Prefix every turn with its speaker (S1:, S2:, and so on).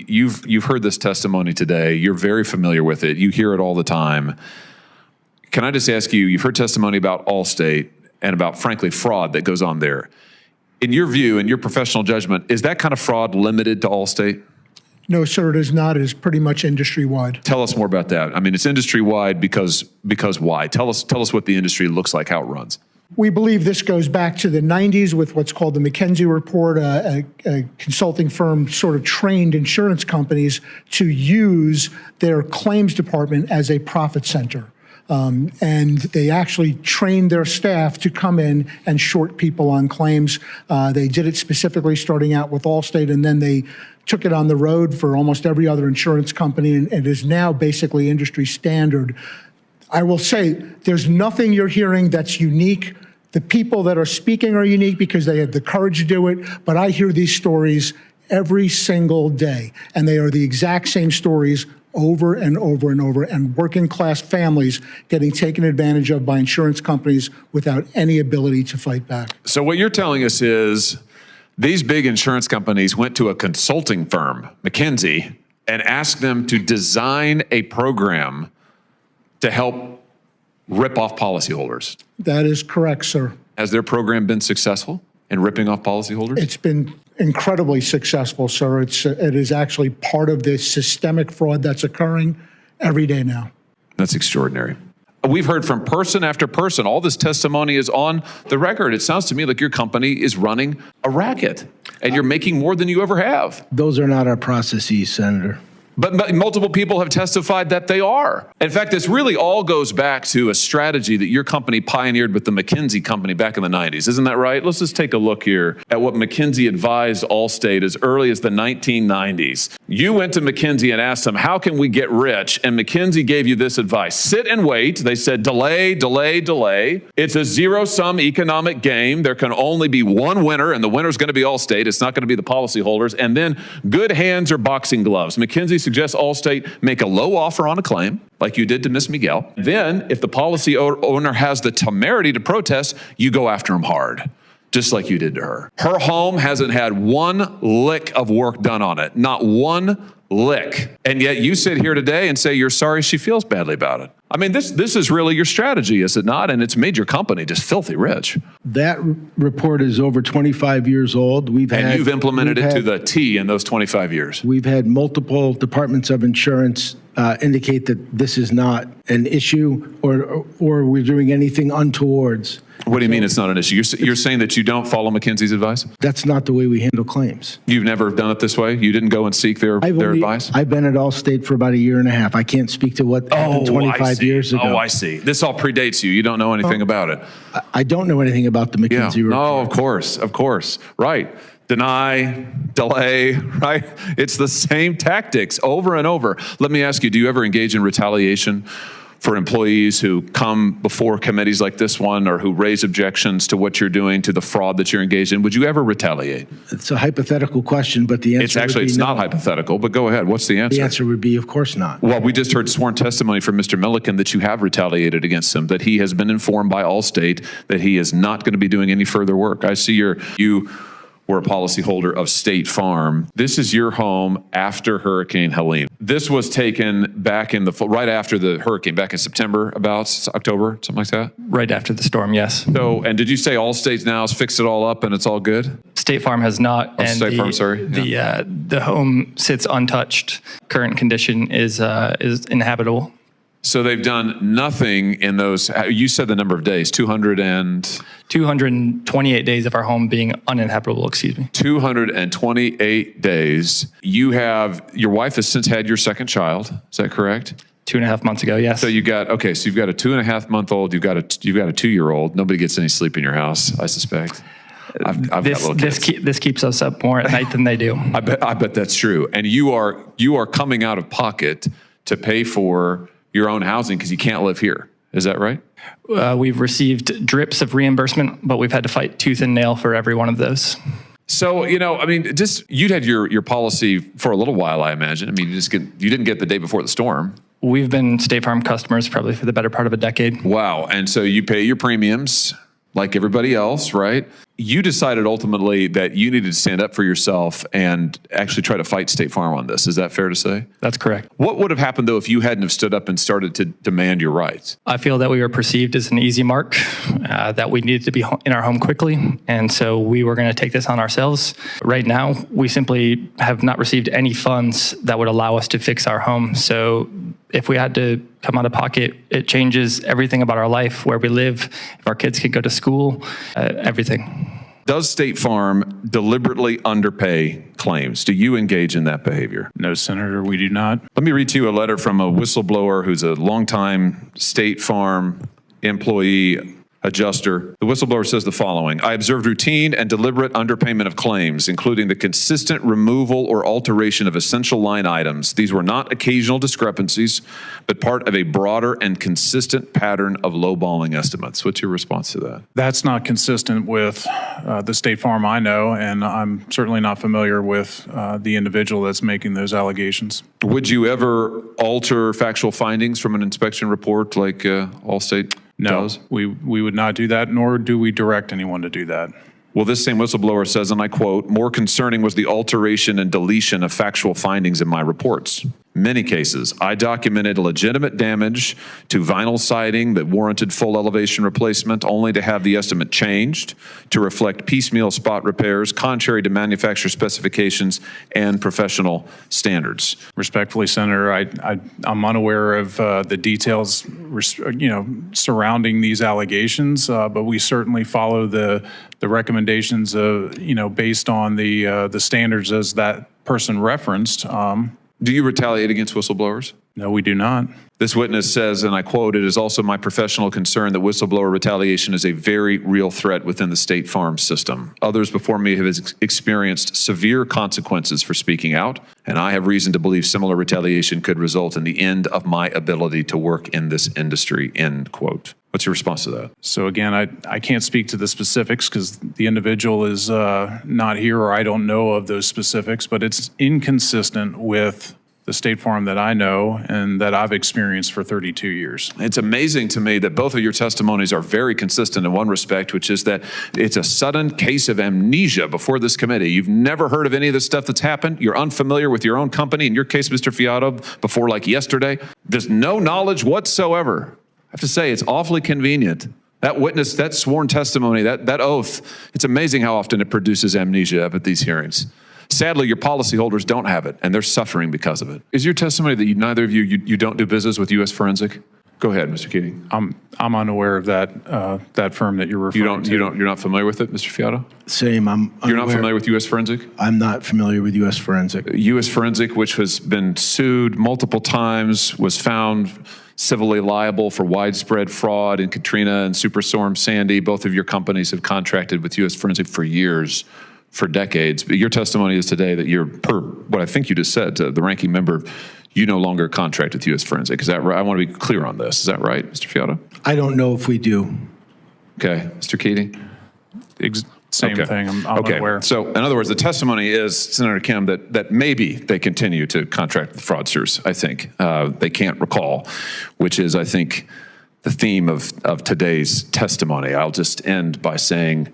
S1: you've heard this testimony today. You're very familiar with it. You hear it all the time. Can I just ask you, you've heard testimony about Allstate and about, frankly, fraud that goes on there. In your view, in your professional judgment, is that kind of fraud limited to Allstate?
S2: No, sir, it is not. It is pretty much industry-wide. Tell
S1: us more about that. I mean, it's industry-wide because why? Tell us what the industry looks like, how it runs.
S2: We believe this goes back to the 90s with what's called the McKinsey report. A consulting firm sort of trained insurance companies to use their claims department as a profit center. And they actually trained their staff to come in and short people on claims. They did it specifically starting out with Allstate, and then they took it on the road for almost every other insurance company, and it is now basically industry standard. I will say there's nothing you're hearing that's unique. The people that are speaking are unique because they have the courage to do it, but I hear these stories every single day, and they are the exact same stories over and over and over, and working class families getting taken advantage of by insurance companies without any ability to fight back.
S1: So what you're telling us is these big insurance companies went to a consulting firm, McKinsey, and asked them to design a program to help rip off policyholders.
S2: That is correct, sir.
S1: Has their program been successful in ripping off policyholders?
S2: It's been incredibly successful, sir. It is actually part of the systemic fraud that's occurring every day now.
S1: That's extraordinary. We've heard from person after person. All this testimony is on the record. It sounds to me like your company is running a racket, and you're making more than you ever have.
S3: Those are not our processes, Senator.
S1: But multiple people have testified that they are. In fact, this really all goes back to a strategy that your company pioneered with the McKinsey company back in the 90s. Isn't that right? Let's just take a look here at what McKinsey advised Allstate as early as the 1990s. You went to McKinsey and asked them, how can we get rich? And McKinsey gave you this advice. Sit and wait. They said, delay, delay, delay. It's a zero-sum economic game. There can only be one winner, and the winner's going to be Allstate. It's not going to be the policyholders. And then good hands or boxing gloves. McKinsey suggests Allstate make a low offer on a claim, like you did to Miss Migal. Then, if the policy owner has the temerity to protest, you go after him hard, just like you did to her. Her home hasn't had one lick of work done on it, not one lick. And yet you sit here today and say you're sorry she feels badly about it. I mean, this is really your strategy, is it not? And it's made your company just filthy rich.
S3: That report is over 25 years old.
S1: And you've implemented it to the T in those 25 years.
S3: We've had multiple departments of insurance indicate that this is not an issue or we're doing anything untowards.
S1: What do you mean it's not an issue? You're saying that you don't follow McKinsey's advice?
S3: That's not the way we handle claims.
S1: You've never done it this way? You didn't go and seek their advice?
S3: I've been at Allstate for about a year and a half. I can't speak to what happened 25 years ago.
S1: Oh, I see. This all predates you. You don't know anything about it.
S3: I don't know anything about the McKinsey report.
S1: No, of course. Right. Deny, delay, right? It's the same tactics over and over. Let me ask you, do you ever engage in retaliation for employees who come before committees like this one or who raise objections to what you're doing, to the fraud that you're engaged in? Would you ever retaliate?
S3: It's a hypothetical question, but the answer
S1: it's
S3: no.
S1: not hypothetical, but go ahead. What's the answer?
S3: The answer would be, of course not.
S1: Well, we just heard sworn testimony from Mr. Milliken that you have retaliated against him, that he has been informed by Allstate that he is not going to be doing any further work. I see you were a policyholder of State Farm. This is your home after Hurricane Helene. This was taken back in right after the hurricane, back in September, about October, something like that?
S4: Right after the storm, yes.
S1: So, and did you say Allstate now has fixed it all up and it's all good?
S4: State Farm has not.
S1: Oh, State Farm, sorry. Yeah.
S4: The home sits untouched. Current condition is inhabitable.
S1: So they've done nothing in those, you said the number of days,
S4: 228 days of our home being uninhabitable,
S1: 228 days. Your wife has since had your second child, is that correct?
S4: 2.5 months ago, yes.
S1: So you've got a 2.5-month-old, you've got a 2-year-old. Nobody gets any sleep in your house, I suspect. I've got little kids.
S4: This keeps us up more at night than they do.
S1: I bet that's true. And you are coming out of pocket to pay for your own housing because you can't live here. Is that right?
S4: We've received drips of reimbursement, but we've had to fight tooth and nail for every one of those.
S1: So, you'd had your policy for a little while, I imagine. I mean, you didn't get the day before the storm.
S4: We've been State Farm customers probably for the better part of a decade.
S1: Wow. And so you pay your premiums like everybody else, right? You decided ultimately that you needed to stand up for yourself and actually try to fight State Farm on this. Is that fair to say?
S4: That's correct.
S1: What would have happened, though, if you hadn't have stood up and started to demand your rights?
S4: I feel that we were perceived as an easy mark, that we needed to be in our home quickly, and so we were going to take this on ourselves. Right now, we simply have not received any funds that would allow us to fix our home. So if we had to come out of pocket, it changes everything about our life, where we live, if our kids can go to school, everything.
S1: Does State Farm deliberately underpay claims? Do you engage in that behavior?
S5: No, Senator, we do not.
S1: Let me read to you a letter from a whistleblower who's a longtime State Farm employee adjuster. The whistleblower says the following: I observed routine and deliberate underpayment of claims, including the consistent removal or alteration of essential line items. These were not occasional discrepancies, but part of a broader and consistent pattern of lowballing estimates. What's your response to that?
S5: That's not consistent with the State Farm I know, and I'm certainly not familiar with the individual that's making those allegations.
S1: Would you ever alter factual findings from an inspection report like Allstate does?
S5: We would not do that, nor do we direct anyone to do that.
S1: Well, this same whistleblower says, and I quote, more concerning was the alteration and deletion of factual findings in my reports. Many cases, I documented legitimate damage to vinyl siding that warranted full elevation replacement, only to have the estimate changed to reflect piecemeal spot repairs, contrary to manufacturer specifications and professional standards.
S5: Respectfully, Senator, I'm unaware of the details, surrounding these allegations, but we certainly follow the recommendations, based on the standards as that person referenced.
S1: Do you retaliate against whistleblowers?
S5: No, we do not.
S1: This witness says, and I quote, it is also my professional concern that whistleblower retaliation is a very real threat within the State Farm system. Others before me have experienced severe consequences for speaking out, and I have reason to believe similar retaliation could result in the end of my ability to work in this industry, end quote. What's your response to that?
S5: So again, I can't speak to the specifics because the individual is not here, or I don't know of those specifics, but it's inconsistent with the State Farm that I know and that I've experienced for 32 years.
S1: It's amazing to me that both of your testimonies are very consistent in one respect, which is that it's a sudden case of amnesia before this committee. You've never heard of any of this stuff that's happened. You're unfamiliar with your own company. In your case, Mr. Fiato, before like yesterday, there's no knowledge whatsoever. I have to say, it's awfully convenient. That witness, that sworn testimony, that oath, it's amazing how often it produces amnesia at these hearings. Sadly, your policyholders don't have it, and they're suffering because of it. Is your testimony that neither of you don't do business with U.S. Forensic? Go ahead, Mr. Keating.
S5: I'm unaware of that firm that you're referring to.
S1: You're not familiar with it, Mr. Fiato?
S3: Same.
S1: You're not familiar with U.S. Forensic?
S3: I'm not familiar with U.S. Forensic.
S1: U.S. Forensic, which has been sued multiple times, was found civilly liable for widespread fraud in Katrina and Superstorm Sandy. Both of your companies have contracted with U.S. Forensic for years, for decades. But your testimony is today that you're, per what I think you just said to the ranking member, you no longer contract with U.S. Forensic. Is that right? I want to be clear on this. Is that right, Mr. Fiato?
S3: I don't know if we do.
S1: Okay. Mr. Keating?
S5: Same thing. I'm unaware.
S1: So, in other words, the testimony is, Senator Kim, that maybe they continue to contract with fraudsters, I think. They can't recall, which is, I think, the theme of today's testimony. I'll just end by saying